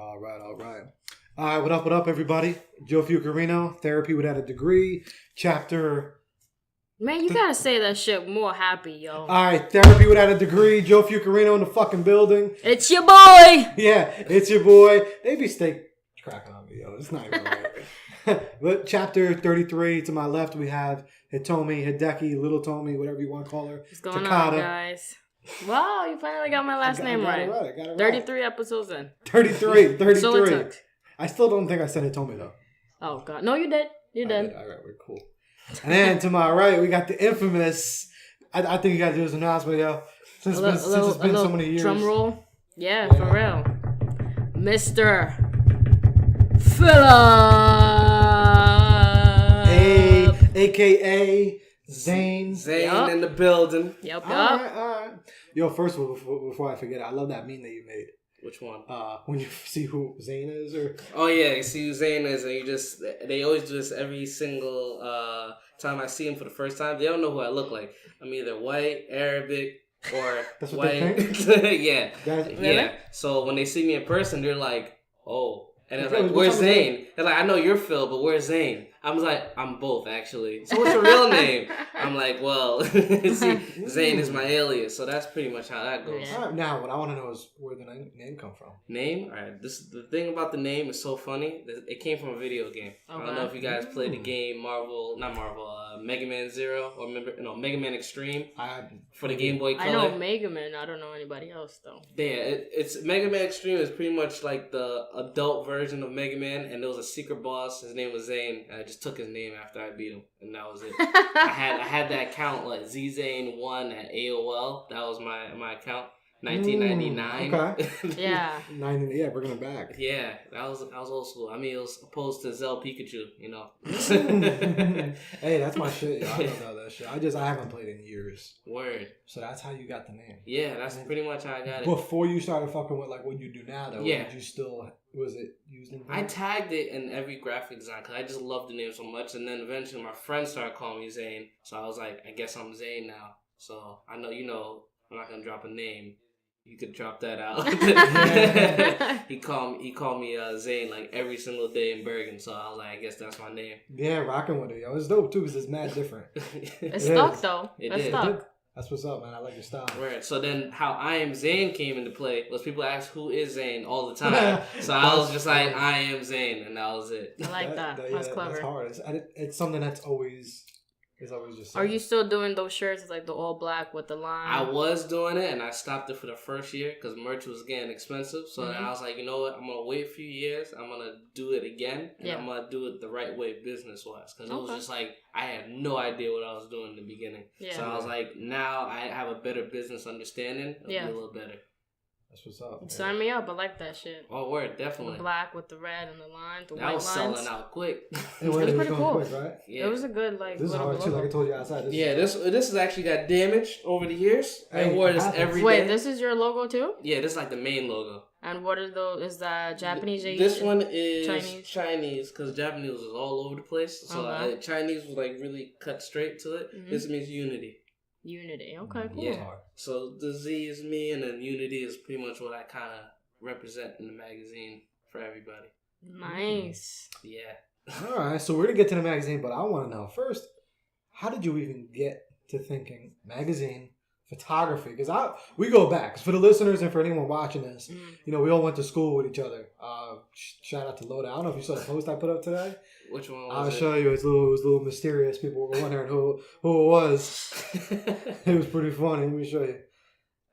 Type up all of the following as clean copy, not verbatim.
All right. All right, what up, everybody? Joe Fucarino, Therapy Without a Degree, chapter... Man, you gotta say that shit more happy, yo. All right, Therapy Without a Degree, Joe Fucarino in the fucking building. It's your boy! Yeah, it's your boy. They be steak cracking on me, yo. It's not even right. But chapter 33, to my left, we have Hitomi, Hideki, Little Tomi, whatever you want to call her. What's going on, guys? Wow, you finally got my last name right. I got it right. 33 episodes in. 33. So it took. I still don't think I said Hitomi, though. Oh, God. No, you did. You did. All right, we're cool. And then to my right, we got the infamous, I think you got to do this announcement, yo. Since it's been so many years. Drum roll. Yeah, for real. Mr. Philip. Hey, a.k.a. Zain. Zain in the building. Yep. All right. Yo, first of all, before I forget, I love that meme that you made. Which one? When you see who Zain is, or oh yeah, you see who Zain is, and they always do this every single time I see him for the first time. They don't know who I look like. I'm either white, Arabic, or that's what white. they think? Yeah, really? Yeah. So when they see me in person, they're like, "Oh," and it's like, "Where's Zain?" They're like, "I know you're Phil, but where's Zain?" I was like, "I'm both actually." So what's your real name? I'm like, well, see, Zain is my alias, so that's pretty much how that goes. Yeah. Now, what I want to know is where the name come from. Name? All right. The thing about the name is so funny. It came from a video game. Okay. I don't know if you guys played the game Mega Man Zero or Mega Man Extreme for the Game Boy Color. I know Mega Man. I don't know anybody else though. Yeah, it's Mega Man Extreme is pretty much like the adult version of Mega Man, and there was a secret boss. His name was Zain. I just took his name after I beat him, and that was it. I had that account like ZZane1 at AOL. That was my account. 1999. Okay. Yeah. Bringing it back. Yeah, that was old school. I mean, it was opposed to Zell Pikachu, you know. Hey, that's my shit. Yo. I don't know that shit. I haven't played in years. Word. So that's how you got the name. Yeah, that's pretty much how I got it. Before you started fucking with like what you do now, though. Yeah. Did you still was it used in? I tagged it in every graphic design because I just loved the name so much, and then eventually my friends started calling me Zain, so I was like, I guess I'm Zain now. So I know I'm not gonna drop a name. You could drop that out. He called me Zain like every single day in Bergen, so I was like, I guess that's my name. Yeah, rocking with it, yo. It's dope too because it's mad different. It's stuck though. It's stuck. That's what's up, man. I like your style. Right. So then, how I Am Zain came into play was people ask who is Zain all the time. So I was just like, I am Zain, and that was it. I like that. That's clever. That's hard. It's something that's always. It's always just. Are you still doing those shirts like the all black with the line? I was doing it, and I stopped it for the first year because merch was getting expensive. So then I was like, you know what? I'm gonna wait a few years. I'm gonna do it again, and I'm gonna do it the right way, business wise. Because it was just like I had no idea what I was doing in the beginning. Yeah. So I was like, now I have a better business understanding. It'll be a little better. That's what's up. Sign me up. I like that shit. Oh, word, definitely. The black with the red and the line, the that white was lines. selling out quick. It was pretty cool. Quick, right? Yeah. It was a good This is hard too, like I told you outside. This has actually got damaged over the years. I wore this every day. Wait, this is your logo too? Yeah, this is like the main logo. And what are those? Is that Japanese? This one is Chinese because Japanese was all over the place. So Chinese was like really cut straight to it. Mm-hmm. This means unity. Unity. Okay, cool. Yeah. So the Z is me, and then unity is pretty much what I kind of represent in the magazine for everybody. Nice. Yeah. All right, so we're gonna get to the magazine, but I want to know first, how did you even get to thinking magazine photography? Because we go back. For the listeners and for anyone watching this, we all went to school with each other. Shout out to Loda. I don't know if you saw the post I put up today. Which one was I'll show you. It was a little mysterious. People were wondering who it was. It was pretty funny. Let me show you.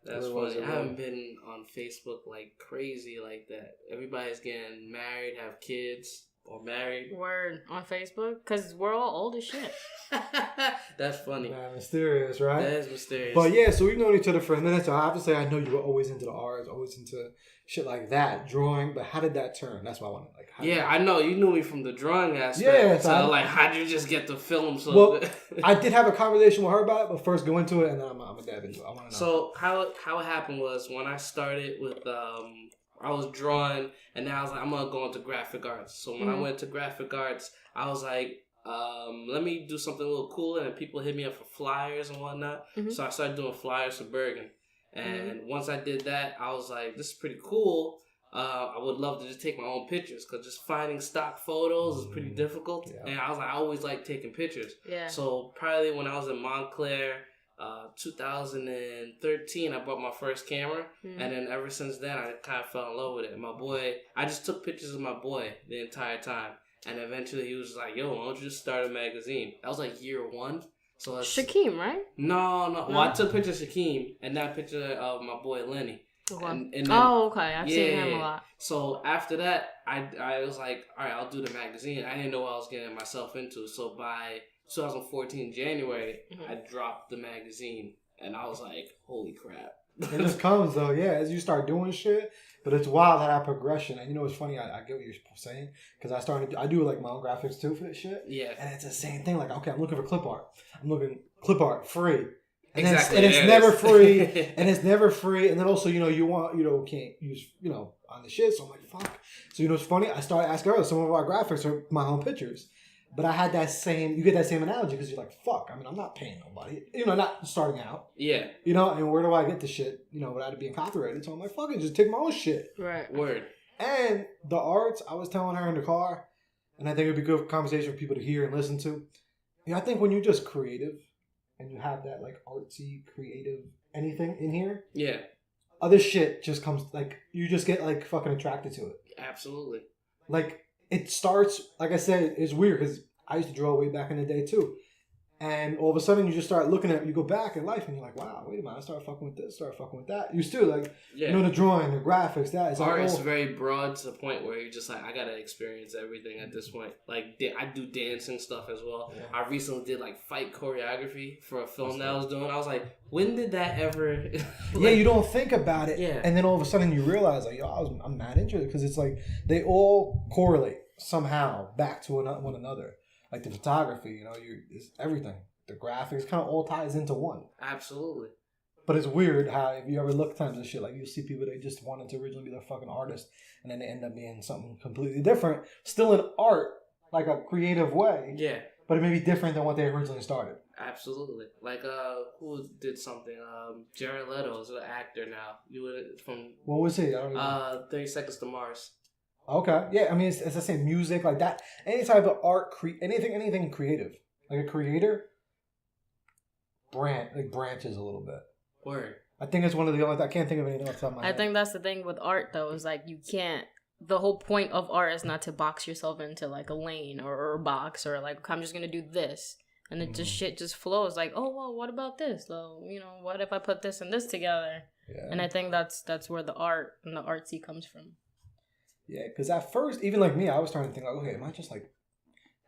That's funny. I haven't been on Facebook like crazy like that. Everybody's getting married, have kids, or married. Word on Facebook? Because we're all old as shit. That's funny. Yeah, mysterious, right? That is mysterious. But yeah, so we've known each other for a minute. So I have to say, I know you were always into the arts, always into shit like that, drawing. But how did that turn? That's what I want to I know you knew me from the drawing aspect. Yeah, so how did you just get the film? Well, I did have a conversation with her about it, but first go into it, and then I'm gonna dive into it. I want to know. So how it happened was when I started with I was drawing, and then I was like, I'm gonna go into graphic arts. So when I went to graphic arts, I was like, let me do something a little cooler, and people hit me up for flyers and whatnot. So I started doing flyers for Bergen, and once I did that, I was like, this is pretty cool. I would love to just take my own pictures because just finding stock photos is pretty difficult. Yeah. And I was like, I always like taking pictures. Yeah. So probably when I was in Montclair, 2013, I bought my first camera, and then ever since then, I kind of fell in love with it. My boy, I just took pictures of my boy the entire time, and eventually he was like, "Yo, why don't you just start a magazine?" That was like year one. So Shaquem, right? No. Well, I took pictures of Shaquem and that picture of my boy Lenny. Okay. And then, okay. I've seen him a lot. So after that, I was like, all right, I'll do the magazine. I didn't know what I was getting myself into. So by 2014 January, I dropped the magazine, and I was like, holy crap. It just comes though, yeah, as you start doing shit. But it's wild how that progression. And you know what's funny? I get what you're saying because I do like my own graphics too for this shit. Yeah. And it's the same thing. Like, okay, I'm looking for clip art. I'm looking clip art free. And exactly. It's never free. And it's never free. And then also, you know, can't use, on the shit. So I'm like, fuck. So you know what's funny? I started asking her, some of our graphics are my own pictures. But I had you get that same analogy because you're like, fuck, I mean, I'm not paying nobody. Not starting out. Yeah. And where do I get the shit, without it being copyrighted? So I'm like, fuck it, just take my own shit. Right. Word. And the arts, I was telling her in the car, and I think it would be good conversation for people to hear and listen to. I think when you're just creative and you have that, like, artsy, creative, anything in here. Yeah. Other shit just comes, like, you just get, like, fucking attracted to it. Absolutely. Like, it starts, like I said, it's weird because I used to draw way back in the day too. And all of a sudden you just start looking at, you go back in life and you're like, wow, wait a minute, I started fucking with this, started fucking with that. You still like, the drawing, the graphics, that. It's art like, is very broad to the point where you're just like, I gotta experience everything at this point. Like, I do dancing stuff as well. Yeah. I recently did like fight choreography for a film that I was doing. I was like, when did that ever? Yeah, you don't think about it. Yeah. And then all of a sudden you realize, like, I'm mad interested because it's like they all correlate somehow back to one another. Like the photography, it's everything. The graphics kind of all ties into one. Absolutely. But it's weird how if you ever look times and shit, like you'll see people that just wanted to originally be the fucking artist and then they end up being something completely different. Still in art, like a creative way. Yeah. But it may be different than what they originally started. Absolutely. Like, who did something? Jared Leto is an actor now. What was he? I don't know. 30 Seconds to Mars. Okay. Yeah, I mean, it's the same music, like that. Any type of art, anything creative. Like a creator, branches a little bit. Word. I think it's one of the only, I can't think of anything off the top of my head. I think that's the thing with art, though, is like you can't, the whole point of art is not to box yourself into like a lane or a box or like, I'm just going to do this. And it just shit just flows like, oh, well, what about this? Though, what if I put this and this together? Yeah. And I think that's where the art and the artsy comes from. Yeah, because at first, even like me, I was starting to think like, okay, am I just like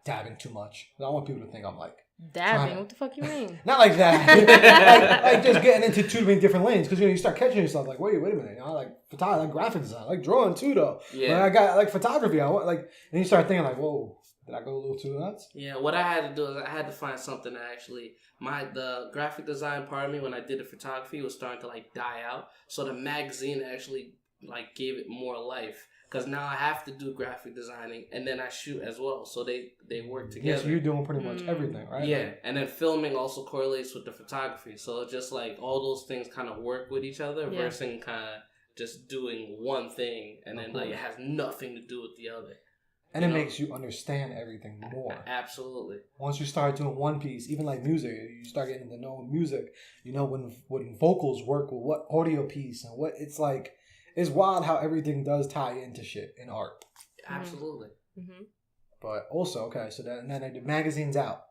dabbing too much? I don't want people to think I'm like dabbing. What the fuck you mean? Not like that. like just getting into too many different lanes because you start catching yourself like, wait a minute, I like photography, like graphic design, I like drawing too though. Yeah, like, I got like photography. I want and you start thinking like, whoa, did I go a little too nuts? Yeah, what I had to do is I had to find something that actually the graphic design part of me when I did the photography was starting to like die out. So the magazine actually like gave it more life. Because now I have to do graphic designing and then I shoot as well. So they work together. Yes, you're doing pretty much everything, right? Yeah. And then filming also correlates with the photography. So it's just like all those things kind of work with each other versus kind of just doing one thing and then like it has nothing to do with the other. And it makes you understand everything more. Absolutely. Once you start doing one piece, even like music, you start getting to know music. When vocals work with what audio piece and what it's like. It's wild how everything does tie into shit in art. Absolutely. Mm-hmm. But also, okay, so then the magazine's out.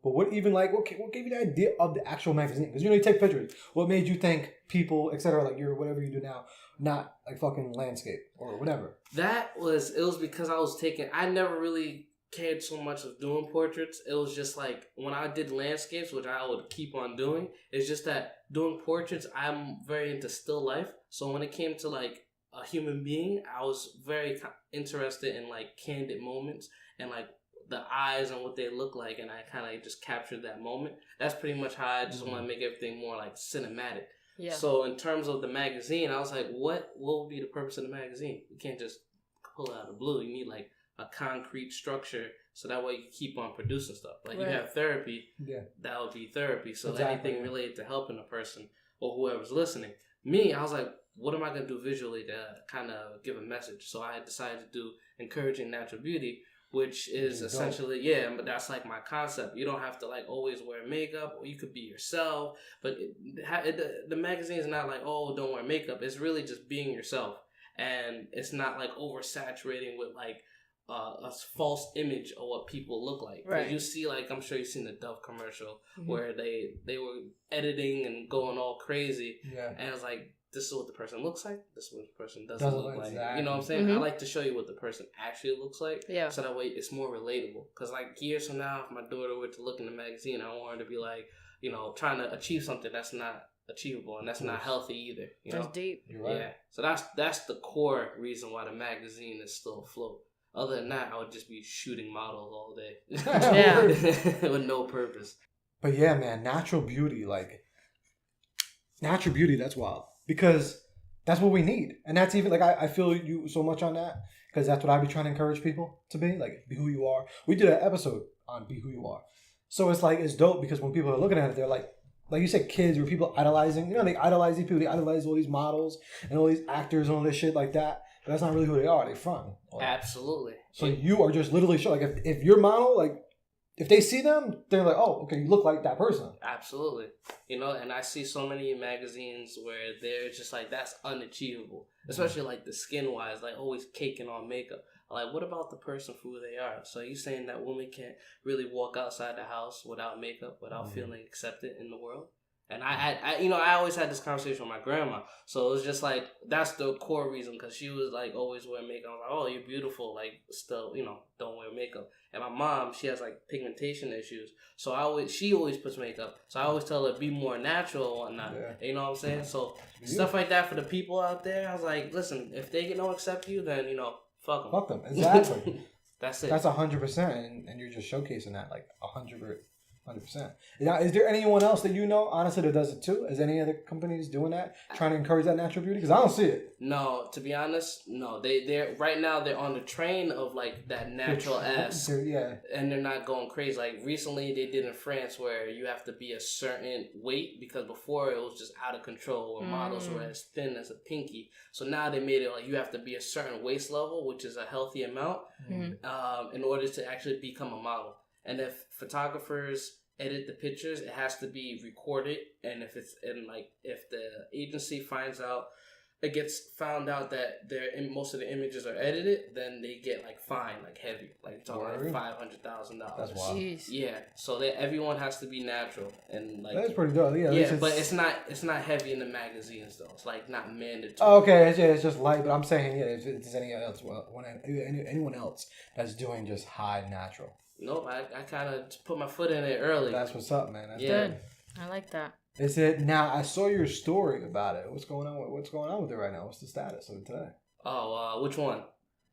But what gave you the idea of the actual magazine? Because you take pictures. What made you think people, etc., like whatever you do now, not like fucking landscape or whatever? It was because I never really cared so much of doing portraits. It was just like when I did landscapes, which I would keep on doing, it's just that doing portraits, I'm very into still life. So when it came to like a human being, I was very interested in like candid moments and like the eyes and what they look like, and I kind of just captured that moment. That's pretty much how I just want to make everything more like cinematic. Yeah. So in terms of the magazine, I was like, what would be the purpose of the magazine? You can't just pull it out of the blue. You need like a concrete structure so that way you keep on producing stuff. Like you have therapy, that would be therapy. So anything related to helping a person or whoever's listening, me, I was like, what am I going to do visually to kind of give a message? So I decided to do encouraging natural beauty, which is essentially, but that's like my concept. You don't have to like always wear makeup, or you could be yourself. But the magazine is not like, oh, don't wear makeup. It's really just being yourself. And it's not like oversaturating with like a false image of what people look like. Right. You see, like, I'm sure you've seen the Dove commercial where they were editing and going all crazy. Yeah. And it's like, this is what the person looks like. This is what the person doesn't look like. Exactly. You know what I'm saying? I like to show you what the person actually looks like. Yeah. So that way it's more relatable. Because like years from now, if my daughter were to look in the magazine, I want her to be like, you know, trying to achieve something that's not achievable and that's not healthy either. You know? That's deep. You're right. Yeah. So that's the core reason why the magazine is still afloat. Other than that, I would just be shooting models all day. Yeah. With no purpose. But yeah, man, natural beauty, that's wild. Because that's what we need. And that's even, like, I feel you so much on that. Because that's what I be trying to encourage people to be. Like, be who you are. We did an episode on be who you are. So it's like, it's dope because when people are looking at it, they're like you said, kids or people idolizing. You know, they idolize these people. They idolize all these models and all these actors and all this shit like that. But that's not really who they are. They front. Absolutely. So you are just literally showing. Like, if your model, like, if they see them, they're like, oh, okay, you look like that person. Absolutely. You know, and I see so many magazines where they're just like, that's unachievable. Especially like the skin-wise, like always caking on makeup. Like, what about the person for who they are? So you saying that women can't really walk outside the house without makeup, without feeling accepted in the world? And I always had this conversation with my grandma. So it was just like, that's the core reason, because she was like always wearing makeup. I was like, oh, you're beautiful. Like, still, you know, don't wear makeup. And my mom, she has like pigmentation issues. So she always puts makeup. So I always tell her, be more natural and whatnot. Yeah. You know what I'm saying? So stuff like that for the people out there. I was like, listen, if they don't accept you, then, you know, fuck them. Fuck them. Exactly. That's it. That's 100%. And you're just showcasing that like 100%. Now, is there anyone else that you know, honestly, that does it too? Is any other companies doing that, trying to encourage that natural beauty? Because I don't see it. No, to be honest, no. They're right now. They're on the train of like that natural ass, yeah, and they're not going crazy. Like recently, they did in France where you have to be a certain weight, because before it was just out of control, where models were as thin as a pinky. So now they made it like you have to be a certain waist level, which is a healthy amount, in order to actually become a model. And if photographers edit the pictures, it has to be recorded. And if if the agency finds out, it gets found out that most of the images are edited, then they get like fined, like heavy, like talking like $500,000. That's wild. Jeez. Yeah, so everyone has to be natural and like. That's pretty dope. Yeah, yeah, but it's not heavy in the magazines though. It's like not mandatory. Oh, okay, it's just light. But I'm saying, if there's anyone else that's doing just high natural. Nope, I kind of put my foot in it early. That's what's up, man. That's good. I like that. Is it now? I saw your story about it. What's going on with it right now? What's the status of it today? Oh, which one?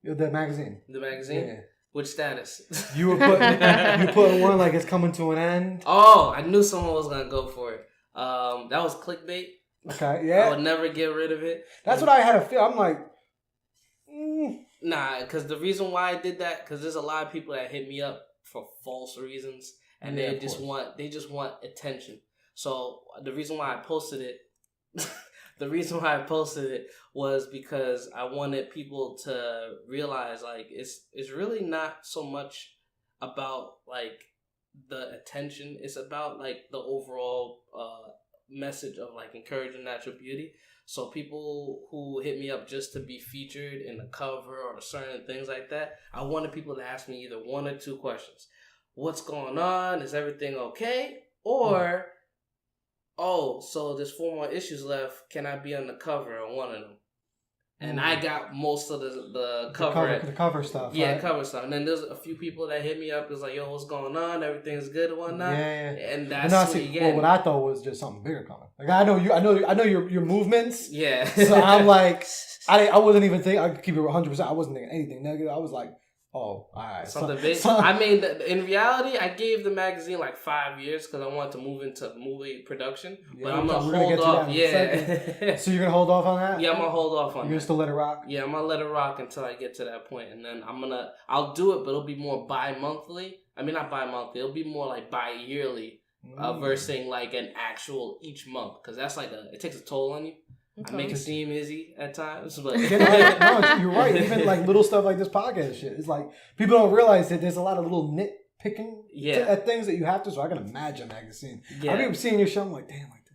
The magazine. The magazine? Yeah. Which status? You were putting one like it's coming to an end. Oh, I knew someone was gonna go for it. That was clickbait. Okay, yeah. I would never get rid of it. That's what I had to feel. I'm like, Nah, because the reason why I did that, because there's a lot of people that hit me up for false reasons, and they just want attention. So the reason why I posted it, was because I wanted people to realize like it's really not so much about like the attention. It's about like the overall message of like encouraging natural beauty. So people who hit me up just to be featured in the cover or certain things like that, I wanted people to ask me either one or two questions. What's going on? Is everything okay? Or, so there's 4 more issues left. Can I be on the cover on one of them? And I got most of the cover stuff. Yeah, right? Cover stuff. And then there's a few people that hit me up. It's like, yo, what's going on? Everything's good and whatnot. Yeah. And that's what you get. Well, what I thought was just something bigger coming. Like I know your movements. Yeah. So I'm like, I wasn't even thinking. I could keep it 100%. I wasn't thinking anything negative. I was like, oh, all right. Something big. I mean, in reality, I gave the magazine like 5 years because I wanted to move into movie production. Yeah, but I'm going to hold off. Yeah. So you're going to hold off on that? Yeah, I'm going to hold off on that. You're going to still let it rock? Yeah, I'm going to let it rock until I get to that point. And then I'll do it, but it'll be more bi-monthly. I mean, not bi-monthly. It'll be more like bi-yearly versus like an actual each month. Because that's like it takes a toll on you. I make it seem easy at times, but No, you're right. Even like little stuff like this podcast shit. It's like people don't realize that there's a lot of little nitpicking at things that you have to. So I can imagine magazine. Yeah. I remember seeing your show. I'm like, damn, like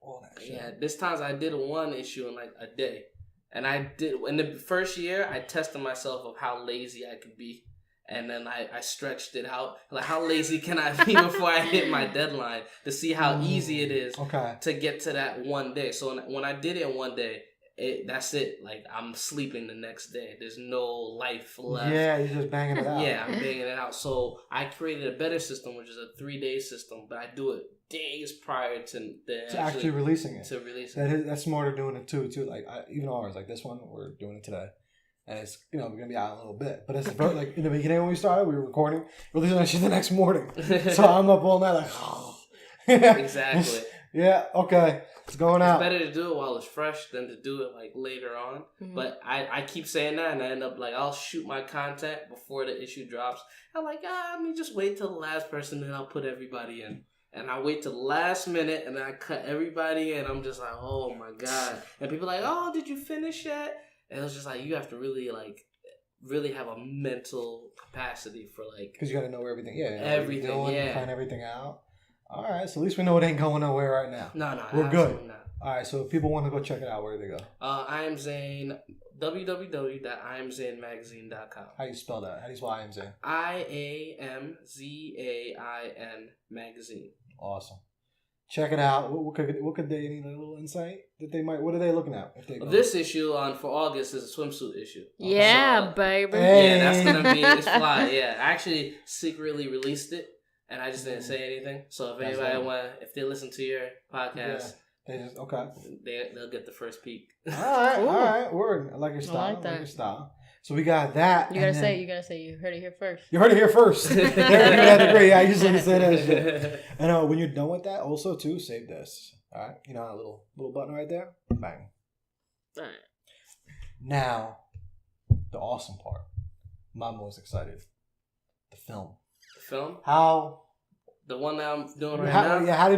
all that shit. Yeah, this times I did one issue in like a day, and I did in the first year. I tested myself of how lazy I could be. And then I stretched it out. Like, how lazy can I be before I hit my deadline to see how easy it is to get to that one day. So when I did it in one day, that's it. Like, I'm sleeping the next day. There's no life left. Yeah, you're just banging it out. Yeah, I'm banging it out. So I created a better system, which is a 3-day system. But I do it days prior to actually releasing it. To releasing it. That's smarter doing it too. Like, even ours, like this one, we're doing it today. And it's, we're going to be out in a little bit. But it's like, in the beginning when we started, we were recording, releasing that shit the next morning. So I'm up all night like, oh. Exactly. Yeah, okay. It's going out. It's better to do it while it's fresh than to do it like later on. Mm-hmm. But I keep saying that, and I end up like, I'll shoot my content before the issue drops. I'm like, let me just wait till the last person, then I'll put everybody in. And I wait till the last minute, and then I cut everybody in. I'm just like, oh my God. And people are like, oh, did you finish yet? And it was just like, you have to really have a mental capacity for like... Because you got to know everything. Everything, Find everything out. All right, so at least we know it ain't going nowhere right now. No, we're good. Not. All right, so if people want to go check it out, where do they go? I am Zain, www.iamzainmagazine.com. How do you spell that? How do you spell I am Zain? IAMZAIN magazine. Awesome. Check it out. What could they need a little insight that they might? What are they looking at? If they go? This issue for August is a swimsuit issue. Yeah, baby. Hey. Yeah, that's gonna be it's fly. Yeah, I actually secretly released it, and I just didn't say anything. So if anybody if they listen to your podcast, they just they'll get the first peek. All right, word. I like your style. I like your style. So we got that. You gotta say you heard it here first. You heard it here first. That's great. Yeah, I usually say that shit. And when you're done with that, also too, save this. All right, a little button right there. Bang. All right. Now, the awesome part. I'm most excited. The film. The film. How? The one that I'm doing now. Yeah. How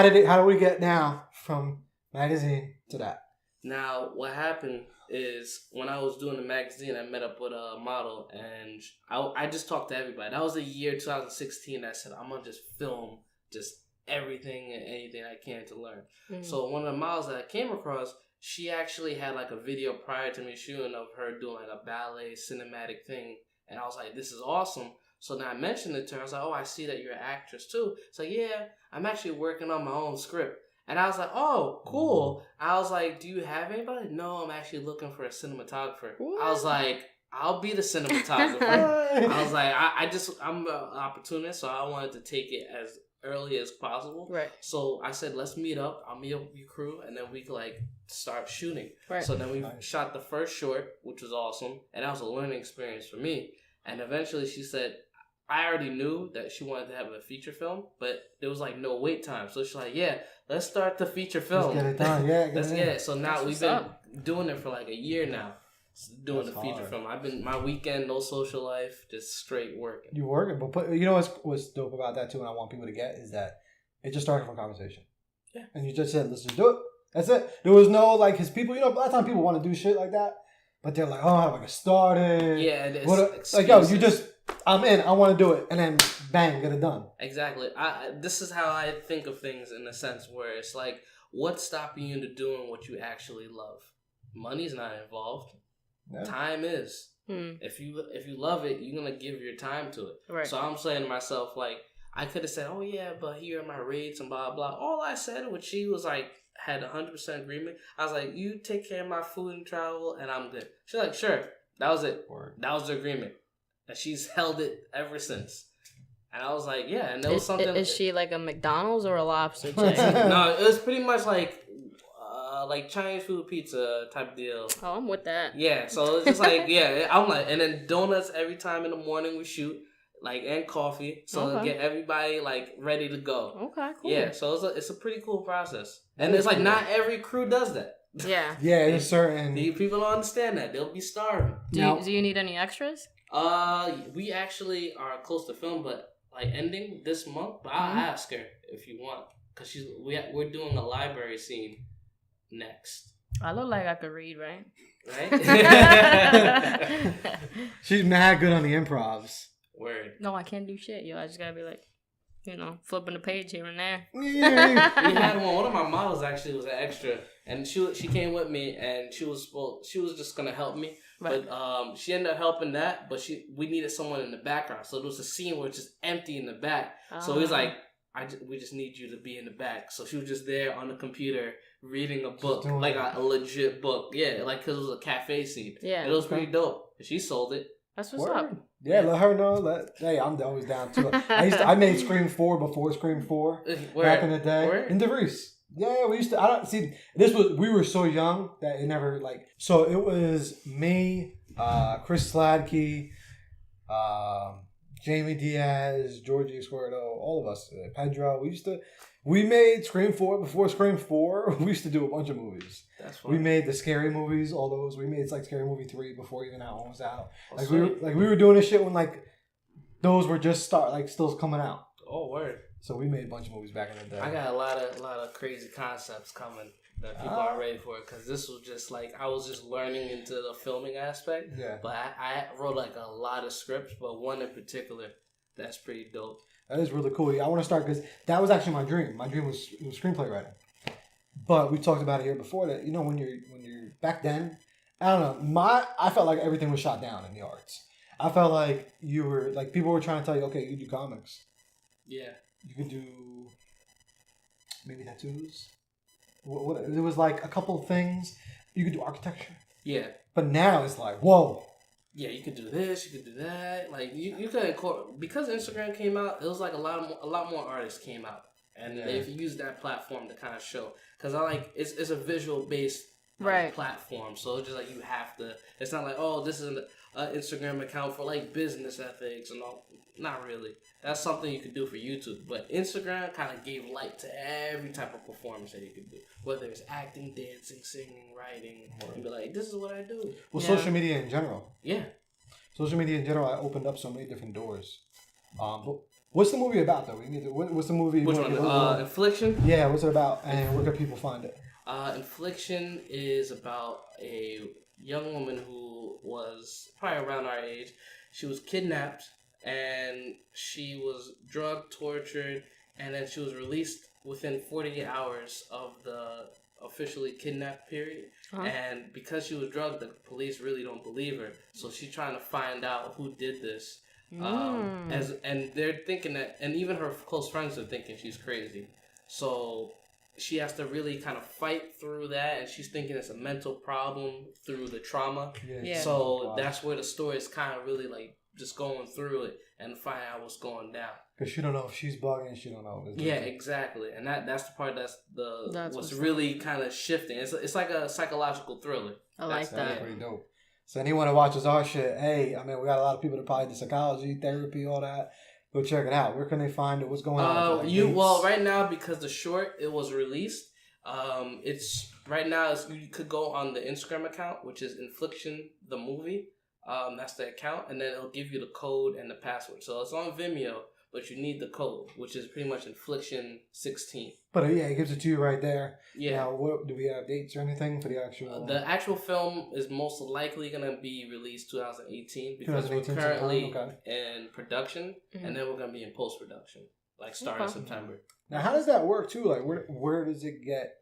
do we get now from magazine to that? Now, what happened is when I was doing the magazine, I met up with a model, and I just talked to everybody. That was the year 2016. I said, I'm going to just film just everything and anything I can to learn. Mm-hmm. So one of the models that I came across, she actually had like a video prior to me shooting of her doing like a ballet cinematic thing. And I was like, this is awesome. So then I mentioned it to her. I was like, oh, I see that you're an actress too. So yeah, I'm actually working on my own script. And I was like, oh, cool. I was like, do you have anybody? No, I'm actually looking for a cinematographer. What? I was like, I'll be the cinematographer. I was like, I'm an opportunist, so I wanted to take it as early as possible. Right. So I said, let's meet up. I'll meet up with your crew, and then we could like start shooting. Right. So then we shot the first short, which was awesome. And that was a learning experience for me. And eventually she said, I already knew that she wanted to have a feature film, but there was like no wait time. So she's like, yeah, let's start the feature film. Let's get it done. Yeah, let's get it. So now we've been doing it for like a year now. Doing the feature film. I've been my weekend, no social life, just straight working. You working, but you know what's dope about that too, and I want people to get is that it just started from a conversation. Yeah. And you just said, let's just do it. That's it. There was no like his people. A lot of times people want to do shit like that, but they're like, oh, how do I get started? Yeah, it is. Like yo, you just. I'm in. I want to do it, and then bang, get it done. Exactly. This is how I think of things in a sense where it's like, what's stopping you into doing what you actually love? Money's not involved. Yeah. Time is. If you love it, you're gonna give your time to it. Right. So I'm saying to myself, like, I could have said, oh yeah, but here are my rates and blah blah. All I said, when she was like, had 100% agreement, I was like, you take care of my food and travel, and I'm good. She's like, sure. That was it. Word. That was the agreement. And she's held it ever since. And I was like, yeah. And there was something. Is she like a McDonald's or a lobster chain? No, it was pretty much like Chinese food pizza type deal. Oh, I'm with that. Yeah, so it's just like, yeah, I'm like, and then donuts every time in the morning we shoot, like, and coffee. So get everybody like ready to go. Okay, cool. Yeah, so it's a pretty cool process. And it's like not every crew does that. Yeah. Yeah, there's certain people don't understand that. They'll be starving. Do you need any extras? We actually are close to film, but like ending this month. But I'll ask her if you want, cause we're doing a library scene next? I look like I could read, right? Right? She's mad good on the improvs. Word. No, I can't do shit, yo. I just gotta be like, flipping the page here and there. We had one of my models actually was an extra, and she came with me, and she was just gonna help me, right. But she ended up helping that, but we needed someone in the background, so there was a scene where it's just empty in the back, so he was like, we just need you to be in the back, so she was just there on the computer reading a book, like a legit book, yeah, like because it was a cafe scene, yeah, and it was pretty dope. She sold it. That's what's up. Yeah, let her know. Hey, I'm always down too. I made Scream 4 before Scream 4 back in the day. In DeVries. Yeah, we used to. We were so young that it never So it was me, Chris Sladkey, Jamie Diaz, Georgie Squirto, all of us, Pedro. We made Scream 4 before Scream 4. We used to do a bunch of movies. That's funny. We made the scary movies, all those. We made Scary Movie 3 before even that one was out. We were doing this shit when those were just still coming out. Oh, word. So we made a bunch of movies back in the day. I got a lot of crazy concepts coming that people aren't ready for, because this was just I was just learning into the filming aspect. Yeah. But I wrote a lot of scripts, but one in particular that's pretty dope. That is really cool. Yeah, I want to start because that was actually my dream. My dream was screenplay writing. But we talked about it here before that. When you're back then, I don't know. I felt like everything was shot down in the arts. I felt like you were people were trying to tell you, okay, you do comics. Yeah. You could do maybe tattoos. There was a couple of things. You could do architecture. Yeah. But now it's whoa. Yeah, you could do this, you could do that. You could because Instagram came out, it was a lot more artists came out, and they've used that platform to kind of show. Because it's a visual based platform, so it's just you have to. It's not this is an Instagram account for business ethics and all. Not really. That's something you could do for YouTube, but Instagram kind of gave light to every type of performance that you could do, whether it's acting, dancing, singing, writing, and be this is what I do. Well, social media in general. Yeah. Social media in general, I opened up so many different doors. But what's the movie about, though? What's the movie? Which one? Infliction? Yeah, what's it about, and where can people find it? Infliction is about a young woman who was probably around our age. She was kidnapped. And she was drugged, tortured, and then she was released within 48 hours of the officially kidnapped period. Uh-huh. And because she was drugged, the police really don't believe her. So she's trying to find out who did this. And they're thinking that, and even her close friends are thinking she's crazy. So she has to really kind of fight through that, and she's thinking it's a mental problem through the trauma. Yeah. So that's where the story is kind of really just going through it and find out what's going down. Because she don't know if she's bugging, she don't know. Yeah, exactly. And that's the part that's what's really kind of shifting. It's like a psychological thriller. I like that. That's pretty dope. So anyone who watches our shit, hey, we got a lot of people that probably do psychology, therapy, all that. Go check it out. Where can they find it? What's going on? Right now, because the short, it was released. It's right now. You could go on the Instagram account, which is Infliction the Movie. That's the account, and then it'll give you the code and the password. So it's on Vimeo, but you need the code, which is pretty much Infliction 16. But it gives it to you right there. Yeah. Now, do we have dates or anything for the actual? The actual film is most likely gonna be released 2018 because we're currently in production, and then we're gonna be in post production, starting September. Now, how does that work too? Where does it get?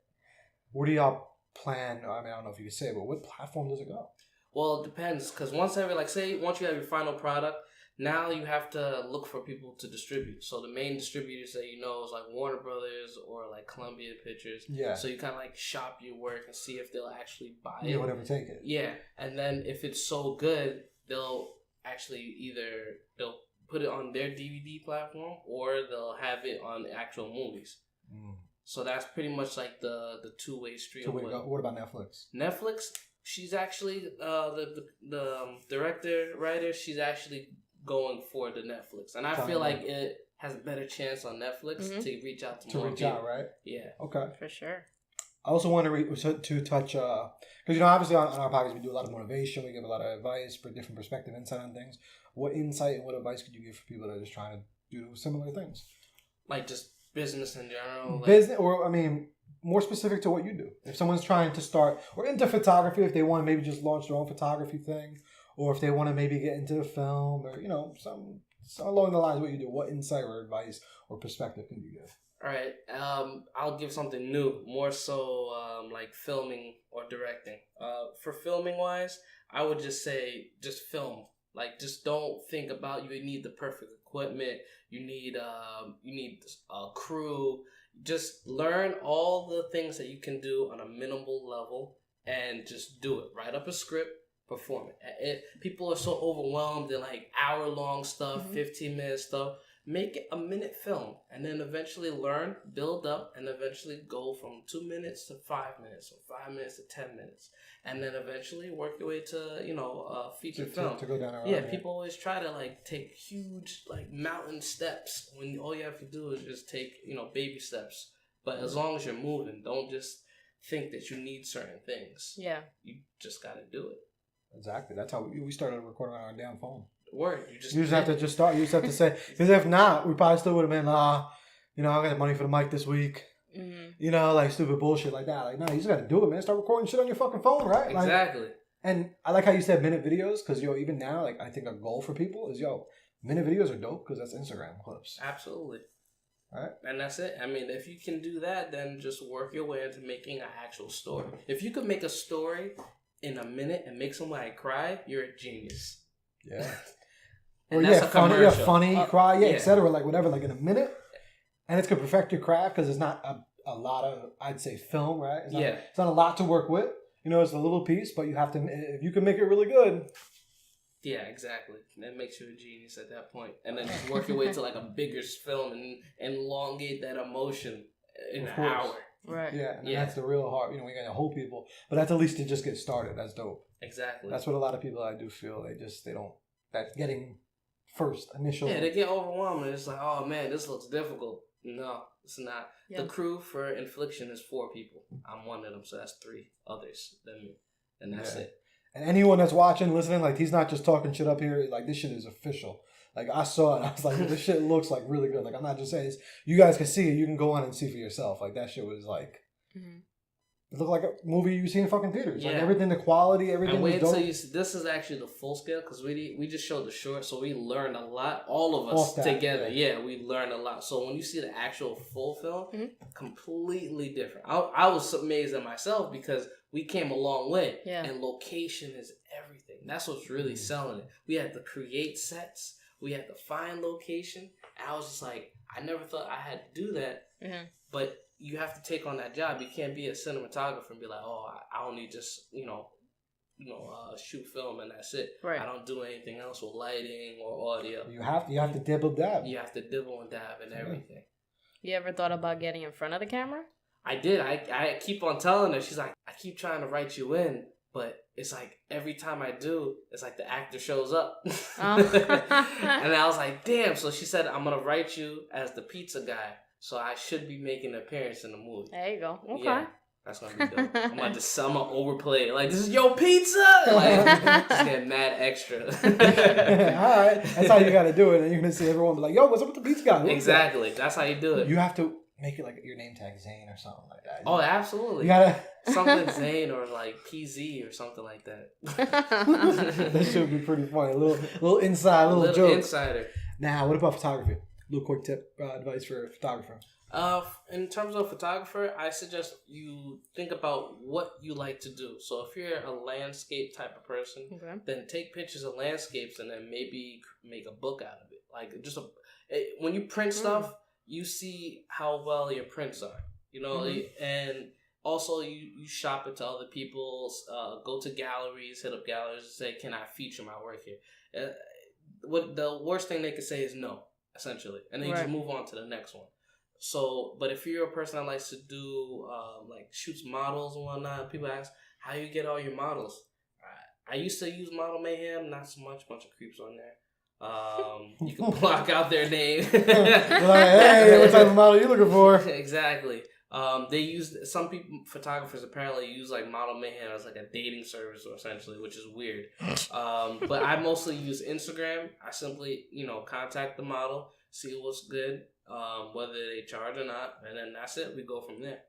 Where do y'all plan? I don't know if you could say, but what platform does it go? Well, it depends, because once you have your final product, now you have to look for people to distribute. So the main distributors that is Warner Brothers or Columbia Pictures. Yeah. So you kind of shop your work and see if they'll actually buy it. Yeah, whatever, take it. Yeah, and then if it's so good, they'll actually they'll put it on their DVD platform or they'll have it on actual movies. Mm. So that's pretty much the two-way street. So what about Netflix? Netflix. She's actually the director, writer. She's actually going for the Netflix, and I feel like it has a better chance on Netflix to reach out to more people. Right? Yeah. Okay. For sure. I also want to touch because obviously on our podcast we do a lot of motivation. We give a lot of advice for different perspective, insight on things. What insight and what advice could you give for people that are just trying to do similar things? Just business in general. Business, more specific to what you do. If someone's trying to start or into photography, if they want to maybe just launch their own photography thing, or if they want to maybe get into film, or some along the lines of what you do, what insight or advice or perspective can you give? All right. I'll give something new, more so like filming or directing. For filming wise, I would just say just film. Like, just don't think about you need the perfect equipment. You need a crew. Just learn all the things that you can do on a minimal level and just do it. Write up a script, perform it. People are so overwhelmed in like hour-long stuff, 15-minute stuff. Make it a minute film and then eventually learn, build up, and eventually go from 2 minutes to 5 minutes, or 5 minutes to 10 minutes. And then eventually work your way to, feature film. To go down around, yeah, people always try to like take huge like mountain steps when all you have to do is just take, baby steps. But as long as you're moving, don't just think that you need certain things. Yeah. You just got to do it. Exactly. That's how we started recording on our damn phone. Word. You just have to start. You just have to say, because if not, we probably still would have been, I got money for the mic this week. Mm-hmm. Like stupid bullshit like that. Like, no, you just got to do it, man. Start recording shit on your fucking phone, right? Exactly. Like, and I like how you said minute videos, because, even now, like, I think a goal for people is, minute videos are dope, because that's Instagram clips. Absolutely. All right. And that's it. I mean, if you can do that, then just work your way into making an actual story. If you could make a story in a minute and make somebody cry, you're a genius. Yeah. And that's a commercial. funny, cry, etc. Like whatever, like in a minute, and it's gonna perfect your craft because it's not a lot of, I'd say, film, right? It's not a lot to work with. It's a little piece, but you have to. If you can make it really good. Yeah, exactly. That makes you a genius at that point, and then just work your way to like a bigger film and elongate that emotion in an hour. Right. Yeah, and that's the real hard. We gotta hold people, but that's at least to just get started. That's dope. Exactly. That's what a lot of people I do feel. They don't. That getting first initial. Yeah, they get overwhelmed. It's like, oh man, this looks difficult. No, it's not. Yeah. The crew for Infliction is 4 people. I'm one of them, so that's 3 others than me, and that's it. And anyone that's watching, listening, like, he's not just talking shit up here. Like, this shit is official. Like, I saw it. I was like, this shit looks like really good. Like, I'm not just saying this. You guys can see it. You can go on and see for yourself. Like, that shit was like. Mm-hmm. It looked like a movie you see in fucking theaters. Yeah. Like everything, the quality, everything. And wait until you see. This is actually the full scale because we just showed the short, so we learned a lot. All of us together, we learned a lot. So when you see the actual full film, completely different. I was amazed at myself because we came a long way, and location is everything. That's what's really selling it. We had to create sets. We had to find location. And I was just like, I never thought I had to do that, but. You have to take on that job. You can't be a cinematographer and be like, oh, I only just, shoot film and that's it. Right. I don't do anything else with lighting or audio. You have to dibble dab. You have to dibble and dab and everything. You ever thought about getting in front of the camera? I did. I keep on telling her. She's like, I keep trying to write you in, but it's like every time I do, it's like the actor shows up. And I was like, damn. So she said, I'm going to write you as the pizza guy. So I should be making an appearance in the movie. There you go. Okay. Yeah, that's gonna be dope. I'm about to overplay it. Like, this is your pizza. Like, just get mad extra. All right, that's how you gotta do it, and you're gonna see everyone be like, "Yo, what's up with the pizza guy?" Exactly. That's how you do it. You have to make it like your name tag Zain or something like that. Oh, absolutely. You gotta something Zain or like PZ or something like that. That should be pretty funny. A little inside, little joke. Insider. Now, what about photography? Little quick tip, advice for a photographer. In terms of photographer, I suggest you think about what you like to do. So if you're a landscape type of person, then take pictures of landscapes and then maybe make a book out of it. Like when you print stuff, you see how well your prints are, and also you shop it to other people's, go to galleries, hit up galleries and say, can I feature my work here? What the worst thing they could say is no. Essentially, and then you just move on to the next one. So, but if you're a person that likes to do like shoots models and whatnot, people ask how you get all your models. I used to use Model Mayhem, not so much, bunch of creeps on there. You can block out their name. Like, hey, what type of model are you looking for? Exactly. They use some photographers apparently use like Model Mayhem as like a dating service, essentially, which is weird. But I mostly use Instagram. I simply, contact the model, see what's good, whether they charge or not, and then that's it. We go from there.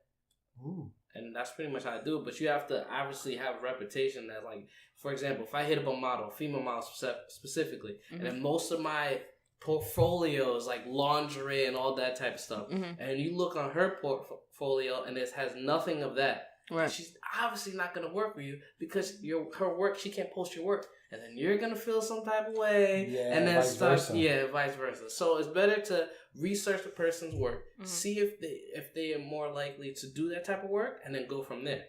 Ooh. And that's pretty much how I do it. But you have to obviously have a reputation that, like, for example, if I hit up a model, female model specifically, and then most of my portfolio is like lingerie and all that type of stuff, and you look on her portfolio and it has nothing of that, right. she's obviously not going to work with you because her work, she can't post your work. And then you're going to feel some type of way. Yeah, and then vice versa. vice versa. So it's better to research the person's work, see if they are more likely to do that type of work, and then go from there.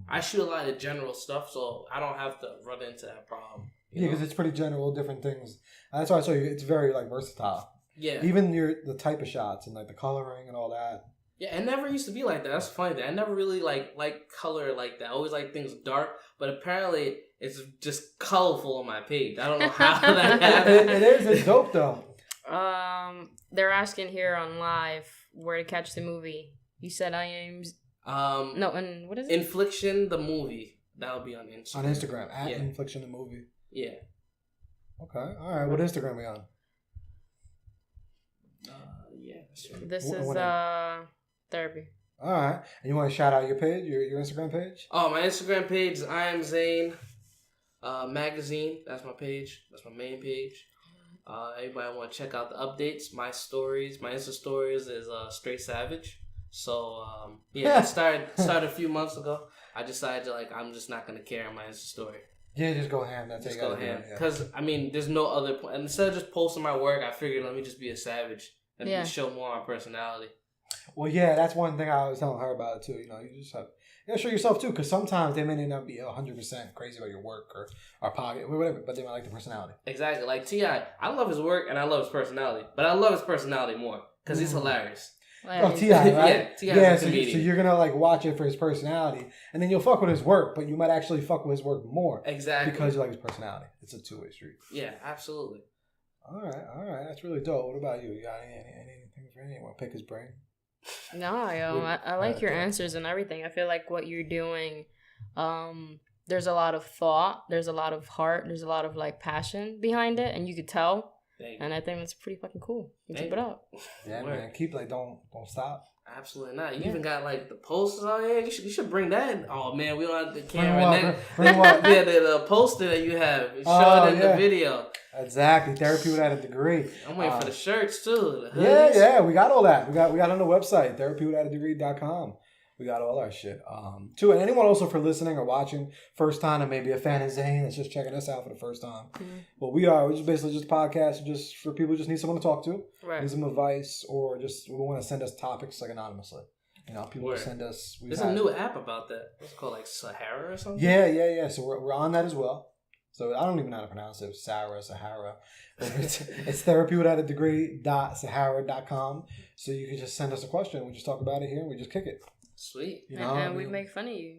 I shoot a lot of general stuff, so I don't have to run into that problem. Yeah, because it's pretty general, different things. That's why I told you it's very like versatile. Yeah. Even the type of shots and like the coloring and all that. Yeah, it never used to be like that. That's funny. That I never really like color like that. I always like things dark, but apparently it's just colorful on my page. I don't know how that happened. It is. It's dope though. They're asking here on live where to catch the movie. You said I am. No, and what is it? Infliction the movie. That'll be on Instagram. On Instagram at Infliction the movie. Yeah. Okay. All right. What Instagram are we on? Yeah. Sure. This is therapy. All right. And you want to shout out your page, your Instagram page? Oh, my Instagram page is I am Zain magazine. That's my page. That's my main page. Everybody want to check out the updates. My stories, my Insta stories is Straight Savage. So it started a few months ago. I decided to I'm just not gonna care on my Insta story. Yeah, just go ham. That's just go ham. Because there's no other point. Instead of just posting my work, I figured let me just be a savage and show more of my personality. Well, yeah, that's one thing I was telling her about it too. You know, you just have show yourself too, because sometimes they may not be 100% crazy about your work or pocket or whatever, but they might like the personality. Exactly, like T.I. I love his work and I love his personality, but I love his personality more because he's hilarious. Oh, T.I., right? Yeah, T.I. So you're gonna watch it for his personality, and then you'll fuck with his work, but you might actually fuck with his work more. Exactly. Because you like his personality. It's a two-way street. Yeah, absolutely. All right. That's really dope. What about you? You got anything for anyone? Pick his brain. No, I like your answers and everything. I feel like what you're doing, there's a lot of thought, there's a lot of heart, there's a lot of passion behind it, and you could tell. And I think that's pretty fucking cool. Keep it up. Yeah, man. Keep don't stop. Absolutely not. You even got the posters on here. You should bring that in. Oh man, we don't have the camera. Bring what? Yeah, the poster that you have. Show it in the video. Exactly. Therapy without a degree. I'm waiting for the shirts too. Yeah. We got all that. We got on the website, therapywithoutadegree.com. We got all our shit. Too. And anyone also for listening or watching first time and maybe a fan of Zain that's just checking us out for the first time. Well, we're just basically just a podcast just for people who just need someone to talk to. Right. Need some advice or just we want to send us topics anonymously. You know, people send us. There's a new app about that. It's called Sahara or something. Yeah. So we're on that as well. So I don't even know how to pronounce it. Sahara. But it's therapywithoutadegree.sahara.com. So you can just send us a question. We just talk about it here and we just kick it. Sweet. You know, and we make fun of you,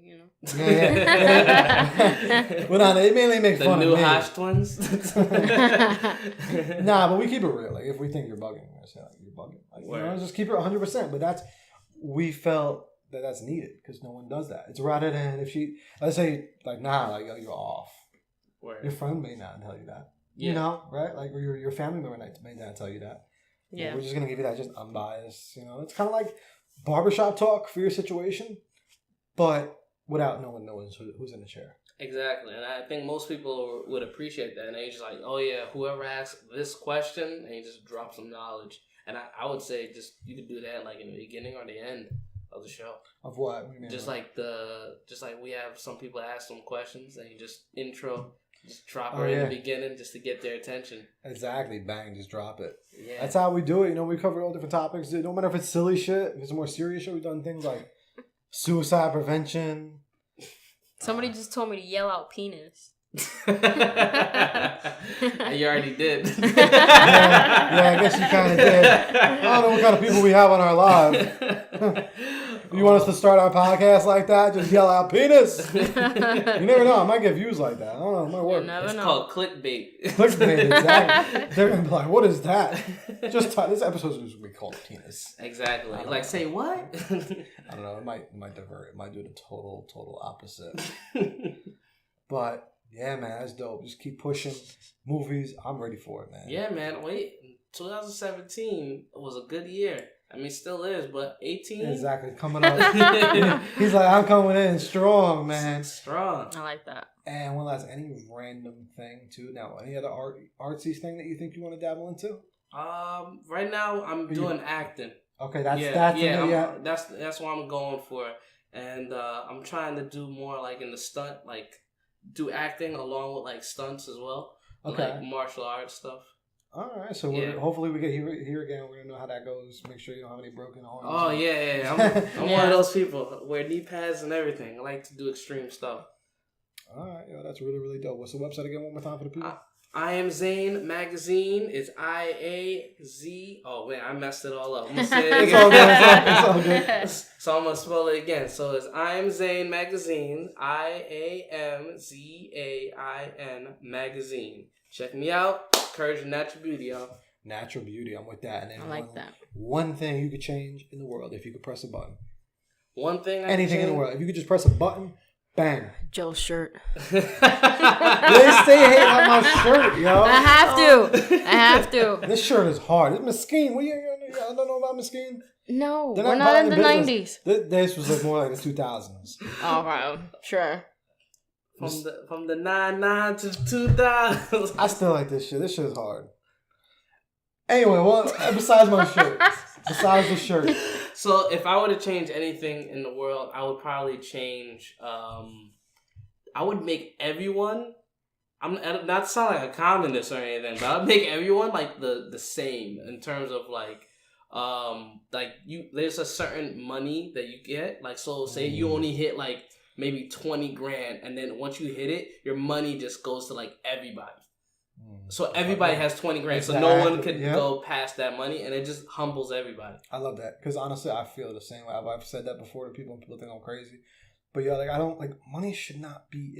Yeah. Well, they mainly make fun of me. The new Hash twins? Nah, but we keep it real. If we think you're bugging, we're say you're bugging. Just keep it 100%. But we felt that's needed because no one does that. It's rather than if let's say you're off. Word. Your friend may not tell you that. Yeah. You know, right? Or your family member may not tell you that. Yeah. We're just going to give you that just unbiased, it's kind of like barbershop talk for your situation, but without no one knowing who's in the chair. Exactly. And I think most people would appreciate that. And they just oh yeah, whoever asks this question, and you just drop some knowledge. And I would say you could do that in the beginning or the end of the show. Of what? Just like we have some people ask some questions and you just just drop her in the beginning just to get their attention. Exactly. Bang, just drop it. Yeah. That's how we do it. We cover all different topics. It don't matter if it's silly shit, if it's more serious shit. We've done things like suicide prevention. Somebody just told me to yell out penis. You already did. Yeah, I guess you kind of did. I don't know what kind of people we have on our live. You want us to start our podcast like that? Just yell out penis. You never know. I might get views like that. I don't know. It might work. It's called clickbait. Clickbait, exactly. They're going to be like, what is that? This episode is going to be called penis. Exactly. Say what? I don't know. It might divert. It might do the total opposite. But, yeah, man, that's dope. Just keep pushing. Movies, I'm ready for it, man. Yeah, man. Wait. 2017 was a good year. I mean, still is, but 18? Exactly. Coming up. He's like, I'm coming in strong, man. Strong. I like that. And one last, any random thing, too? Now, any other artsy thing that you think you want to dabble into? Right now, I'm doing acting. Okay, that's what I'm going for. And I'm trying to do more, like, in the stunt, like, do acting along with, like, stunts as well. Okay. Like, martial arts stuff. All right, so hopefully we get here again. We're gonna know how that goes. Make sure you don't have any broken arms. Oh yeah. I'm one of those people wear knee pads and everything. I like to do extreme stuff. All right, that's really really dope. What's the website again? One more time for the people. I Am Zain magazine. It's IAZ. Oh wait, I messed it all up. I'm gonna say it again. It's all good. So I'm gonna spell it again. So it's I Am Zain magazine. IAMZAIN magazine. Check me out. Courage and natural beauty, y'all. Natural beauty. I'm with that. And then I like that. One thing you could change in the world if you could press a button. One thing. Anything in the world. If you could just press a button, bang. Joe's shirt. They stay hating on my shirt, yo. I have to. This shirt is hard. It's Mesquite. I don't know about Mesquite. No, They're we're not in the business. 90s. This was like more like the 2000s. Oh, wow. Sure. From the 99 to 2000. I still like this shit. This shit is hard. Anyway, well, besides my shirt. Besides the shirt. So if I were to change anything in the world, I would probably change, I would make everyone, I'm not to sound like a communist or anything, but I would make everyone like the same in terms of like there's a certain money that you get. Like, so say you only hit like maybe 20 grand, and then once you hit it, your money just goes to like everybody. So everybody has 20 grand, so no one could go past that money, and it just humbles everybody. I love that, because honestly, I feel the same way. I've said that before to people, and people think I'm crazy. But yeah, like I don't like money should not be.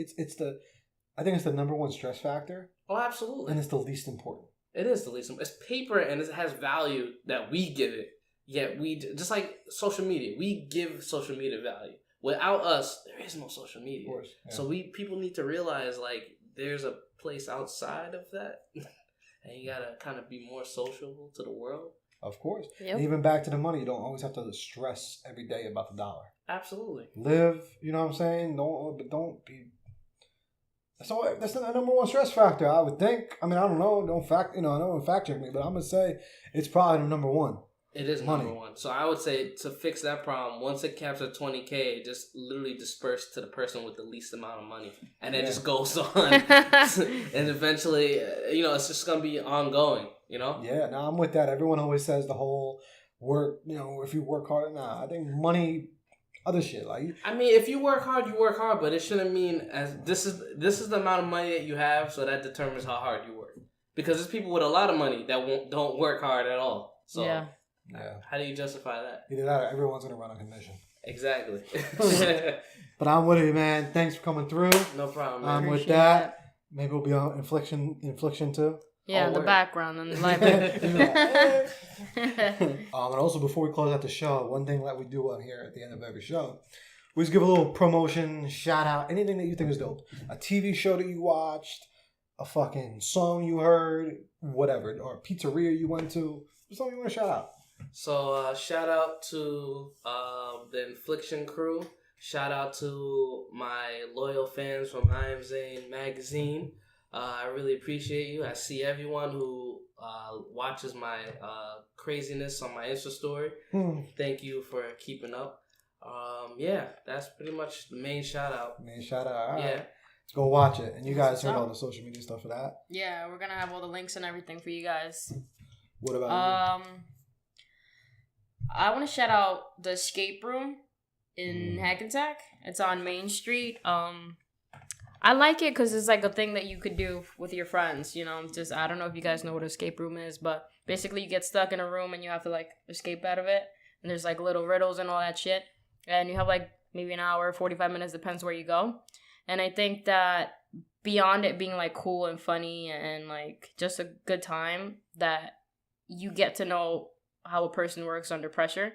I think it's the number one stress factor. Oh, absolutely. And it's the least important. It is the least important. It's paper, and it has value that we give it. Yet we just like social media, we give social media value. Without us, there is no social media. Of course, yeah. So people need to realize like there's a place outside of that, and you gotta kind of be more sociable to the world. Of course. Yep. And even back to the money, you don't always have to stress every day about the dollar. Absolutely. Live, you know what I'm saying? Don't be. So that's the number one stress factor, I would think. I mean, I don't know. No one fact check me, but I'm gonna say it's probably the number one. It is money. Number one. So I would say to fix that problem, once it caps at 20K, just literally disperse to the person with the least amount of money, and it just goes on, and eventually, it's just gonna be ongoing. Yeah, no, I'm with that. Everyone always says the whole work. If you work hard, I think money, other shit like. I mean, if you work hard, you work hard, but it shouldn't mean as this is the amount of money that you have, so that determines how hard you work. Because there's people with a lot of money that don't work hard at all. So. Yeah. Yeah. How do you justify that? Either that or everyone's going to run on commission. Exactly. But I'm with you, man. Thanks for coming through. No problem, man. I'm with that. Maybe we'll be on Infliction too. Yeah, in the background and the library. And also, before we close out the show, one thing that we do on here at the end of every show, we just give a little promotion, shout out, anything that you think is dope. A TV show that you watched, a fucking song you heard, whatever, or a pizzeria you went to. Something you want to shout out. So shout out to the Infliction crew. Shout out to my loyal fans from I Am Zain magazine. I really appreciate you. I see everyone who watches my craziness on my Insta story. Thank you for keeping up. That's pretty much the main shout out. All right. Yeah. Go watch it. And you guys heard all the social media stuff for that? Yeah, we're going to have all the links and everything for you guys. What about you? I want to shout out the escape room in Hackensack. It's on Main Street. I like it because it's like a thing that you could do with your friends. I don't know if you guys know what an escape room is, but basically you get stuck in a room and you have to like escape out of it. And there's like little riddles and all that shit. And you have like maybe an hour, 45 minutes, depends where you go. And I think that beyond it being like cool and funny and like just a good time, that you get to know how a person works under pressure,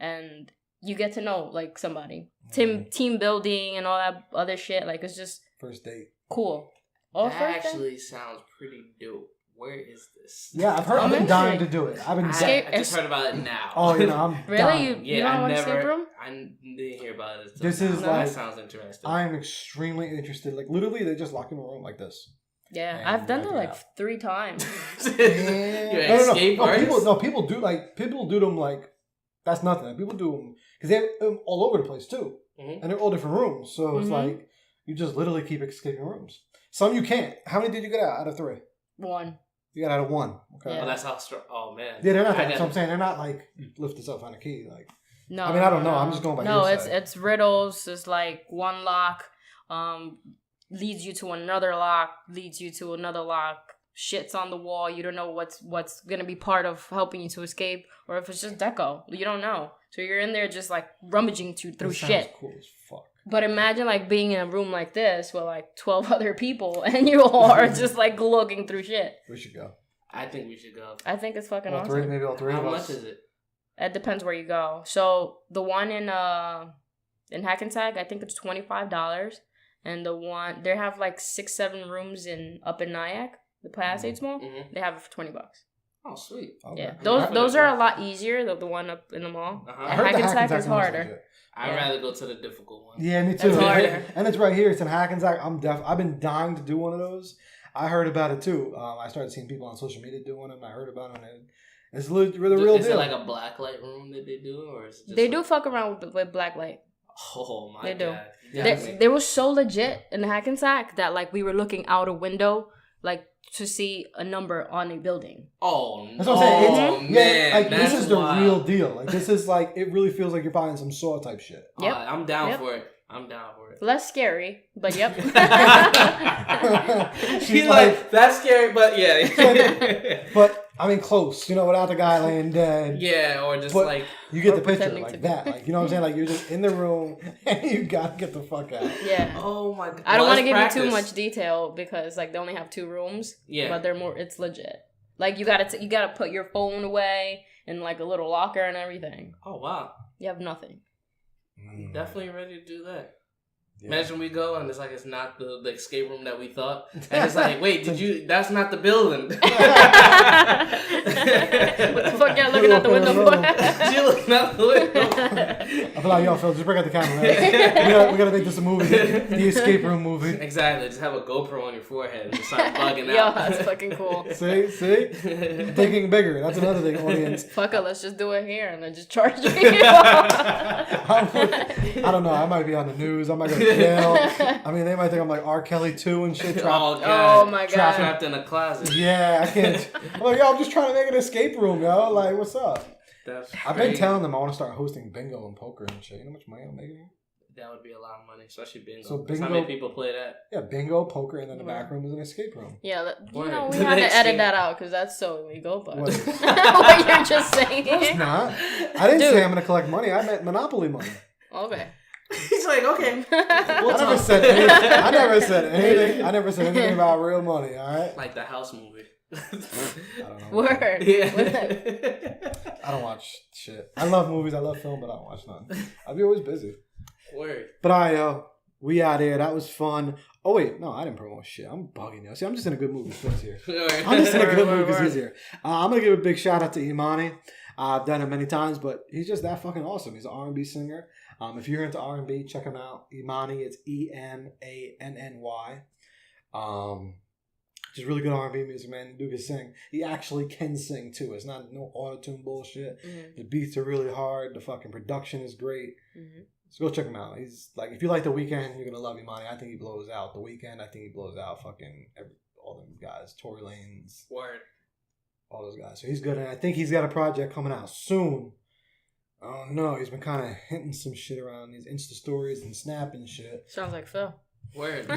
and you get to know like somebody, team building and all that other shit. Like, it's just first date. Cool. That actually sounds pretty dope. where is this? Yeah, I've been dying to do it. I just heard about it now. Oh, I'm really? dying. You don't want to escape room? I didn't hear about it. This is that sounds interesting. I'm extremely interested. Like literally, they just lock you in a room like this. Yeah, I've done that like 3 times. No, people do them like that's nothing. Like, people do them because they're all over the place too, and they're all different rooms. So it's like you just literally keep escaping rooms. Some you can't. How many did you get out of 3? 1. You got out of 1. Okay. Yeah. Well, that's how strong. Oh man. Yeah, they're not. That's what I'm saying. They're not like you lift this up, find a key. Like no. I mean, I don't know. I'm just going by. No, your side. it's riddles. It's like one lock, leads you to another lock, leads you to another lock. Shit's on the wall. You don't know what's gonna be part of helping you to escape, or if it's just deco. You don't know. So you're in there just like rummaging through shit. Cool as fuck. But imagine like being in a room like this with like 12 other people and you all are just like looking through shit. We should go. I think we should go. I think it's fucking all awesome. 3, maybe all 3 How of us. much is it? It depends where you go. So the one in Hackensack, I think it's $25. And the one they have like 6-7 rooms up in Nyack, the Palisades Mall. They have it for $20. Oh, sweet. Okay. Yeah, those are a lot easier. The one up in the mall. I heard Hackensack is harder. I'd rather go to the difficult one. Yeah, me too. It's harder. And it's right here. It's in Hackensack. I've been dying to do one of those. I heard about it too. I started seeing people on social media doing them. I heard about it. And it's the real deal. Is it like a blacklight room that they do, or is it just they do fuck around with blacklight. Oh my they do. God! They were so legit in Hackensack that like we were looking out a window like to see a number on a building. Oh, that's what I'm saying. Man, like this is the real deal. Like this is like it really feels like you're buying some Saw type shit. Yep. I'm down for it. Less scary, but yep. She's like, that's scary, but yeah. But I mean, close. You know, without the guy laying dead. Yeah, or just like you get the picture like that. Like you know what I'm saying? Like you're just in the room and you gotta get the fuck out. Yeah. Oh my God. I don't want to give you too much detail because like they only have 2 rooms. Yeah. But they're more. It's legit. Like you gotta put your phone away in like a little locker and everything. Oh wow. You have nothing. Definitely ready to do that. Yeah. Imagine we go and it's like it's not the escape room that we thought, and it's like, wait, that's not the building. What the fuck y'all looking out the window for? You looking out the window. I feel like, yo, Phil, just bring out the camera, man. we gotta make this a movie, the escape room movie. Exactly, just have a GoPro on your forehead and just start bugging out. Yo, that's fucking cool. See, thinking bigger. That's another thing, audience. Fuck it, let's just do it here and then just charge me. I don't know. I might be on the news. I might go to jail. I mean, they might think I'm like R. Kelly 2 and shit. Oh my God. Trapped in a closet. Yeah, I can't. I'm like, yo, I'm just trying to make an escape room, yo. Like, what's up? I've been telling them I want to start hosting bingo and poker and shit. You know how much money I'm making? That would be a lot of money, especially bingo. So bingo, how many people play that? Yeah, bingo, poker, and then the back room is an escape room. Yeah, we have to edit that out because that's so illegal. But what you're just saying. No, it's not. I didn't say I'm going to collect money. I meant Monopoly money. Okay. He's like, okay. I never said anything about real money, all right? Like the House movie. I don't know. Word. Yeah. I don't watch shit. I love movies. I love film, but I don't watch none. I'll be always busy. Word. But all right, yo. We out here. That was fun. Oh, wait. No, I didn't promote shit. I'm bugging you. See, I'm just in a good mood because Phil's here. I'm just in a good mood because he's here. I'm going to give a big shout out to Imani. I've done it many times, but he's just that fucking awesome. He's an R&B singer. If you're into R&B, check him out. Imani, it's EMANNY. Just really good R&B music, man. Dude can sing. He actually can sing too. It's not no auto-tune bullshit. Mm-hmm. The beats are really hard. The fucking production is great. Mm-hmm. So go check him out. He's like, if you like The Weeknd, you're gonna love Imani. I think he blows out The Weeknd. I think he blows out fucking all them guys. Tory Lanez. Word. All those guys. So he's good, and I think he's got a project coming out soon. Oh no, he's been kind of hinting some shit around these Insta stories and Snap and shit. Sounds like Phil. Word. Yeah,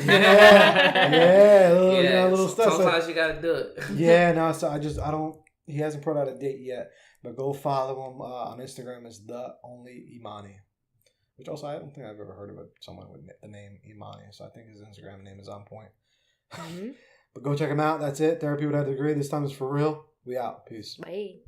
little stuff. Sometimes you gotta do it. Yeah, no, so I don't. He hasn't put out a date yet, but go follow him on Instagram. It's the only Imani, which also I don't think I've ever heard of someone with the name Imani. So I think his Instagram name is on point. Mm-hmm. But go check him out. That's it. Therapy without a degree. This time is for real. We out. Peace. Bye.